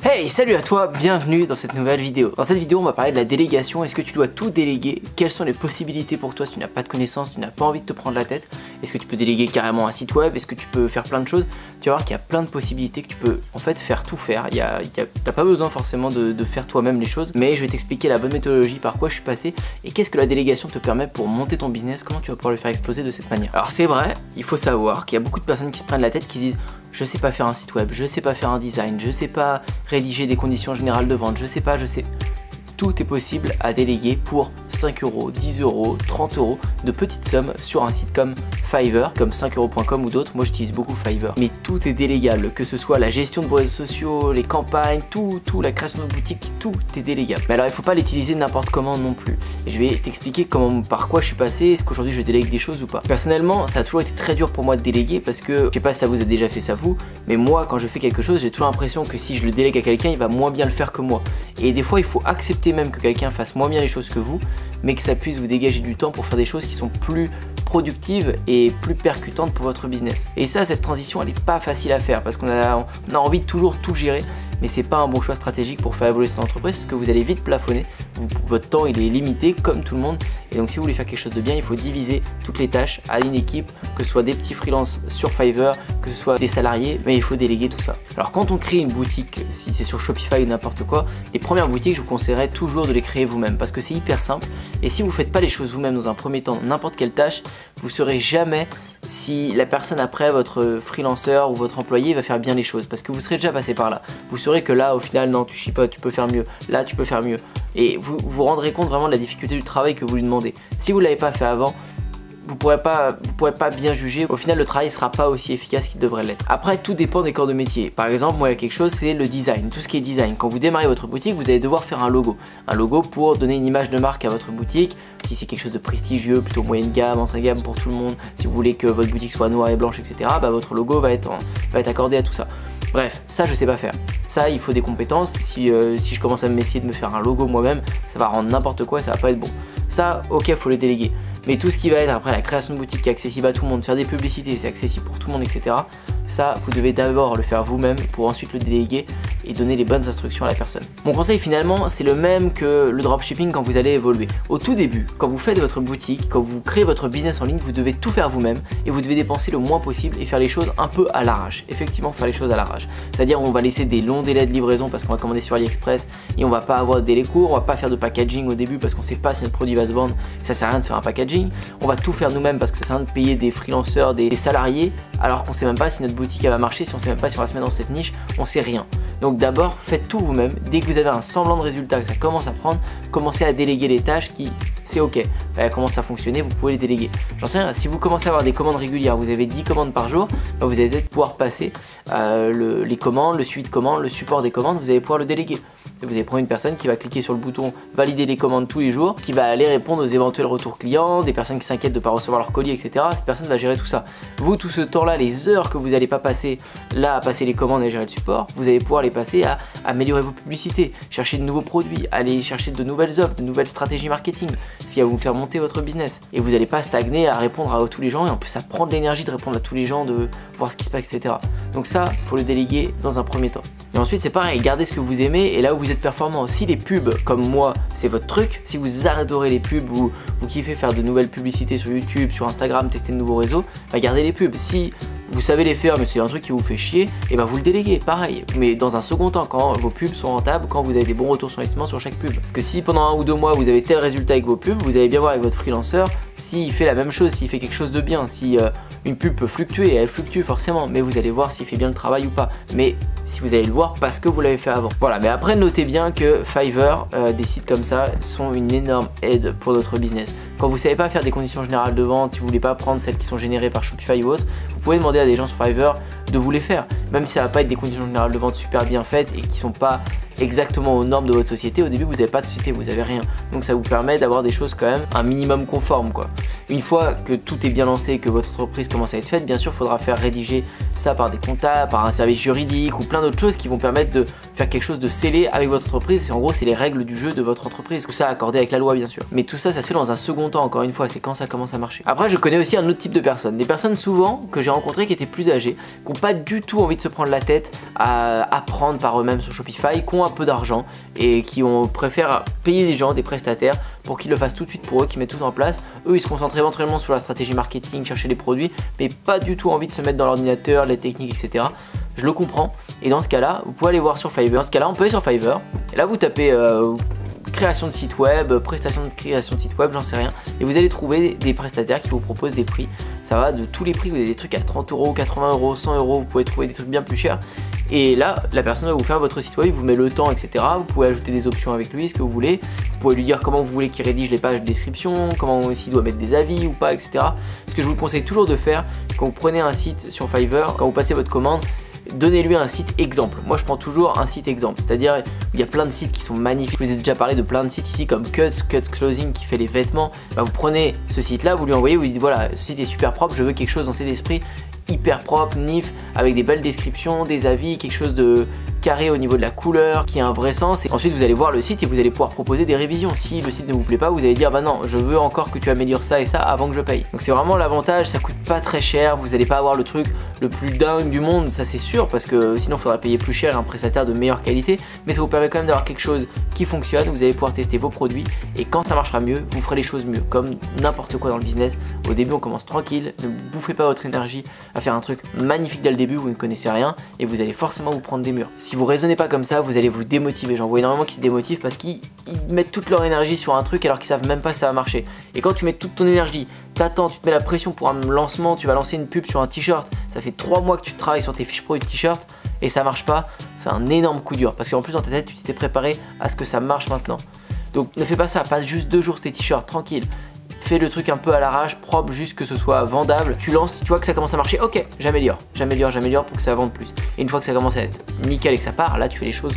Hey, salut à toi, bienvenue dans cette nouvelle vidéo. Dans cette vidéo, on va parler de la délégation. Est-ce que tu dois tout déléguer? Quelles sont les possibilités pour toi si tu n'as pas de connaissances, tu n'as pas envie de te prendre la tête? Est-ce que tu peux déléguer carrément un site web? Est-ce que tu peux faire plein de choses? Tu vas voir qu'il y a plein de possibilités, que tu peux en fait faire tout faire. T'as pas besoin forcément de faire toi-même les choses, mais je vais t'expliquer la bonne méthodologie, par quoi je suis passé et qu'est-ce que la délégation te permet pour monter ton business, comment tu vas pouvoir le faire exploser de cette manière. Alors c'est vrai, il faut savoir qu'il y a beaucoup de personnes qui se prennent la tête, qui disent je sais pas faire un site web, je sais pas faire un design, je sais pas rédiger des conditions générales de vente, je sais. Tout est possible à déléguer pour 5 euros, 10 euros, 30 euros de petites sommes sur un site comme Fiverr, comme 5euros.com ou d'autres. Moi j'utilise beaucoup Fiverr. Mais tout est délégable, que ce soit la gestion de vos réseaux sociaux, les campagnes, tout, la création de boutique, tout est délégable. Mais alors il faut pas l'utiliser n'importe comment non plus. Et je vais t'expliquer par quoi je suis passé, est-ce qu'aujourd'hui je délègue des choses ou pas. Personnellement, ça a toujours été très dur pour moi de déléguer parce que, je sais pas si ça vous a déjà fait ça vous, mais moi quand je fais quelque chose, j'ai toujours l'impression que si je le délègue à quelqu'un, il va moins bien le faire que moi. Et des fois il faut accepter même que quelqu'un fasse moins bien les choses que vous, mais que ça puisse vous dégager du temps pour faire des choses qui sont plus productives et plus percutantes pour votre business. Et ça, cette transition, elle n'est pas facile à faire parce qu'on a envie de toujours tout gérer, mais c'est pas un bon choix stratégique pour faire évoluer cette entreprise parce que vous allez vite plafonner. Votre temps il est limité comme tout le monde, et donc si vous voulez faire quelque chose de bien, il faut diviser toutes les tâches à une équipe, que ce soit des petits freelances sur Fiverr, que ce soit des salariés, mais il faut déléguer tout ça. Alors quand on crée une boutique, si c'est sur Shopify ou n'importe quoi, les premières boutiques, je vous conseillerais toujours de les créer vous-même parce que c'est hyper simple, et si vous faites pas les choses vous-même dans un premier temps, n'importe quelle tâche, vous saurez jamais si la personne après, votre freelanceur ou votre employé, va faire bien les choses parce que vous serez déjà passé par là. Vous saurez que là au final non, tu chipotes, tu peux faire mieux, là tu peux faire mieux, et vous vous rendrez compte vraiment de la difficulté du travail que vous lui demandez. Si vous ne l'avez pas fait avant, vous pourrez pas bien juger. Au final, le travail ne sera pas aussi efficace qu'il devrait l'être. Après, tout dépend des corps de métier. Par exemple, moi, il y a quelque chose, c'est le design. Tout ce qui est design. Quand vous démarrez votre boutique, vous allez devoir faire un logo. Un logo pour donner une image de marque à votre boutique. Si c'est quelque chose de prestigieux, plutôt moyenne gamme, entrée gamme pour tout le monde, si vous voulez que votre boutique soit noire et blanche, etc., bah, votre logo va être accordé à tout ça. Bref, ça je sais pas faire. Ça il faut des compétences. Si je commence à m'essayer de me faire un logo moi-même, ça va rendre n'importe quoi et ça va pas être bon. Ça, ok, faut le déléguer. Mais tout ce qui va être après la création de boutique qui est accessible à tout le monde, faire des publicités, c'est accessible pour tout le monde, etc. Ça, vous devez d'abord le faire vous-même pour ensuite le déléguer et donner les bonnes instructions à la personne. Mon conseil finalement, c'est le même que le dropshipping quand vous allez évoluer. Au tout début, quand vous faites votre boutique, quand vous créez votre business en ligne, vous devez tout faire vous-même et vous devez dépenser le moins possible et faire les choses un peu à l'arrache. Effectivement, faire les choses à l'arrache. C'est-à-dire on va laisser des longs délais de livraison parce qu'on va commander sur AliExpress et on va pas avoir de délai court, on va pas faire de packaging au début parce qu'on sait pas si notre produit va se vendre, ça sert à rien de faire un packaging. On va tout faire nous-mêmes parce que ça sert à rien de payer des freelanceurs, des salariés, alors qu'on sait même pas si notre boutique elle va marcher, si on sait même pas si on va se mettre dans cette niche, on sait rien. Donc d'abord faites tout vous-même. Dès que vous avez un semblant de résultat, que ça commence à prendre, commencez à déléguer les tâches qui, c'est ok, elles commencent à fonctionner, vous pouvez les déléguer. J'en sais rien, si vous commencez à avoir des commandes régulières, vous avez 10 commandes par jour, bah vous allez peut-être pouvoir passer les commandes, le suivi de commandes, le support des commandes, vous allez pouvoir le déléguer. Vous allez prendre une personne qui va cliquer sur le bouton valider les commandes tous les jours, qui va aller répondre aux éventuels retours clients, des personnes qui s'inquiètent de ne pas recevoir leur colis, etc. Cette personne va gérer tout ça. Vous, tout ce temps-là, les heures que vous n'allez pas passer là à passer les commandes et à gérer le support, vous allez pouvoir les passer à améliorer vos publicités, chercher de nouveaux produits, aller chercher de nouvelles offres, de nouvelles stratégies marketing, ce qui va vous faire monter votre business. Et vous n'allez pas stagner à répondre à tous les gens, et en plus ça prend de l'énergie de répondre à tous les gens, de voir ce qui se passe, etc. Donc ça, il faut le déléguer dans un premier temps. Et ensuite c'est pareil, gardez ce que vous aimez et là où vous êtes performant. Si les pubs, comme moi, c'est votre truc, si vous adorez les pubs, vous kiffez faire de nouvelles publicités sur YouTube, sur Instagram, tester de nouveaux réseaux, bah gardez les pubs. Si vous savez les faire mais c'est un truc qui vous fait chier, et bah vous le déléguez, pareil. Mais dans un second temps, quand vos pubs sont rentables, quand vous avez des bons retours sur investissement sur chaque pub. Parce que si pendant 1 ou 2 mois vous avez tel résultat avec vos pubs, vous allez bien voir avec votre freelanceur s'il fait la même chose, s'il fait quelque chose de bien, si une pub peut fluctuer, et elle fluctue forcément, mais vous allez voir s'il fait bien le travail ou pas. Mais si vous allez le voir parce que vous l'avez fait avant. Voilà, mais après notez bien que Fiverr, des sites comme ça sont une énorme aide pour notre business. Quand vous savez pas faire des conditions générales de vente, si vous voulez pas prendre celles qui sont générées par Shopify ou autre, vous pouvez demander à des gens sur Fiverr de vous les faire. Même si ça va pas être des conditions générales de vente super bien faites et qui sont pas exactement aux normes de votre société, au début vous n'avez pas de société, vous avez rien. Donc ça vous permet d'avoir des choses quand même un minimum conformes quoi. Une fois que tout est bien lancé et que votre entreprise commence à être faite, bien sûr il faudra faire rédiger ça par des comptables, par un service juridique ou plein d'autres choses qui vont permettre de faire quelque chose de scellé avec votre entreprise. En gros c'est les règles du jeu de votre entreprise, tout ça accordé avec la loi bien sûr. Mais tout ça ça se fait dans un second temps, encore une fois, c'est quand ça commence à marcher. Après je connais aussi un autre type de personnes, des personnes souvent que j'ai rencontrées qui étaient plus âgées, qui ont pas du tout envie de se prendre la tête à apprendre par eux-mêmes sur Shopify, qui ont un peu d'argent et qui préfèrent payer des gens, des prestataires pour qu'ils le fassent tout de suite pour eux, qui mettent tout en place. Eux ils se concentrent éventuellement sur la stratégie marketing, chercher les produits, mais pas du tout envie de se mettre dans l'ordinateur, les techniques, etc. Je le comprends, et dans ce cas là vous pouvez aller voir sur Fiverr. Dans ce cas là on peut aller sur Fiverr et là vous tapez création de site web, prestation de création de site web, j'en sais rien, et vous allez trouver des prestataires qui vous proposent des prix. Ça va de tous les prix, vous avez des trucs à 30 €, 80 €, 100 €, vous pouvez trouver des trucs bien plus chers. Et là, la personne va vous faire votre site web, il vous met le temps, etc. Vous pouvez ajouter des options avec lui, ce que vous voulez. Vous pouvez lui dire comment vous voulez qu'il rédige les pages de description, comment s'il doit mettre des avis ou pas, etc. Ce que je vous conseille toujours de faire quand vous prenez un site sur Fiverr, quand vous passez votre commande, donnez-lui un site exemple. Moi je prends toujours un site exemple, c'est-à-dire il y a plein de sites qui sont magnifiques. Je vous ai déjà parlé de plein de sites ici comme Cuts Clothing qui fait les vêtements. Bah, vous prenez ce site là, vous lui envoyez, vous lui dites voilà, ce site est super propre, je veux quelque chose dans cet esprit, hyper propre, nif, avec des belles descriptions, des avis, quelque chose de carré au niveau de la couleur, qui a un vrai sens. Et ensuite vous allez voir le site et vous allez pouvoir proposer des révisions. Si le site ne vous plaît pas, vous allez dire bah non, je veux encore que tu améliores ça et ça avant que je paye. Donc c'est vraiment l'avantage, ça coûte pas très cher, vous n'allez pas avoir le truc le plus dingue du monde, ça c'est sûr, parce que sinon il faudrait payer plus cher un prestataire de meilleure qualité, mais ça vous permet quand même d'avoir quelque chose qui fonctionne. Vous allez pouvoir tester vos produits et quand ça marchera mieux, vous ferez les choses mieux, comme n'importe quoi dans le business. Au début on commence tranquille, ne bouffez pas votre énergie à faire un truc magnifique dès le début, vous ne connaissez rien et vous allez forcément vous prendre des murs. Si vous raisonnez pas comme ça, vous allez vous démotiver. J'en vois énormément qui se démotivent parce qu'ils mettent toute leur énergie sur un truc alors qu'ils savent même pas si ça va marcher. Et quand tu mets toute ton énergie, t'attends, tu te mets la pression pour un lancement, tu vas lancer une pub sur un t-shirt, ça fait 3 mois que tu travailles sur tes fiches pro du t-shirt et ça marche pas, c'est un énorme coup dur parce qu'en plus dans ta tête tu t'étais préparé à ce que ça marche maintenant. Donc ne fais pas ça, passe juste 2 jours sur tes t-shirts, tranquille. Fais le truc un peu à l'arrache, propre, juste que ce soit vendable. Tu lances, tu vois que ça commence à marcher, ok, j'améliore pour que ça vende plus. Et une fois que ça commence à être nickel et que ça part, là tu fais les choses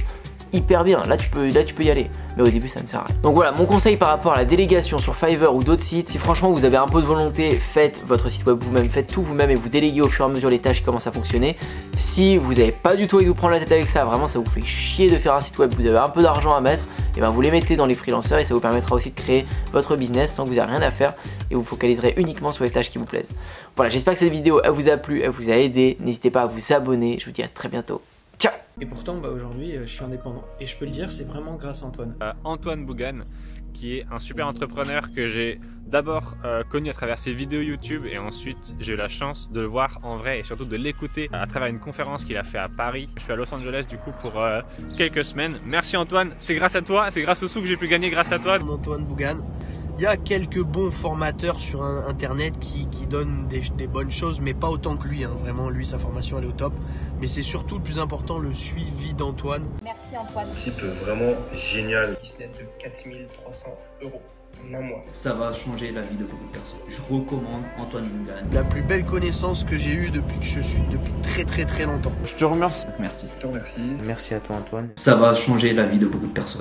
hyper bien, là tu peux y aller, mais au début ça ne sert à rien. Donc voilà mon conseil par rapport à la délégation sur Fiverr ou d'autres sites, si franchement vous avez un peu de volonté, faites votre site web vous-même, faites tout vous-même et vous déléguez au fur et à mesure les tâches qui commencent à fonctionner. Si vous n'avez pas du tout envie de vous prendre la tête avec ça, vraiment ça vous fait chier de faire un site web, vous avez un peu d'argent à mettre, et ben vous les mettez dans les freelancers et ça vous permettra aussi de créer votre business sans que vous ayez rien à faire et vous focaliserez uniquement sur les tâches qui vous plaisent. Voilà, j'espère que cette vidéo elle vous a plu, elle vous a aidé, n'hésitez pas à vous abonner, je vous dis à très bientôt. Ciao. Et pourtant, aujourd'hui, je suis indépendant. Et je peux le dire, c'est vraiment grâce à Antoine. Antoine Bougan, qui est un super entrepreneur que j'ai d'abord connu à travers ses vidéos YouTube et ensuite j'ai eu la chance de le voir en vrai et surtout de l'écouter à travers une conférence qu'il a fait à Paris. Je suis à Los Angeles du coup pour quelques semaines. Merci Antoine, c'est grâce à toi, c'est grâce au sous que j'ai pu gagner grâce à toi. Antoine Bougan. Il y a quelques bons formateurs sur internet qui donnent des bonnes choses, mais pas autant que lui, hein. Vraiment, lui, sa formation elle est au top. Mais c'est surtout le plus important, le suivi d'Antoine. Merci Antoine. Type vraiment génial. Business de 4300 € en un mois. Ça va changer la vie de beaucoup de personnes. Je recommande Antoine Bougan. La plus belle connaissance que j'ai eue depuis que je suis, depuis très longtemps. Je te remercie. Merci. Je te remercie. Merci à toi Antoine. Ça va changer la vie de beaucoup de personnes.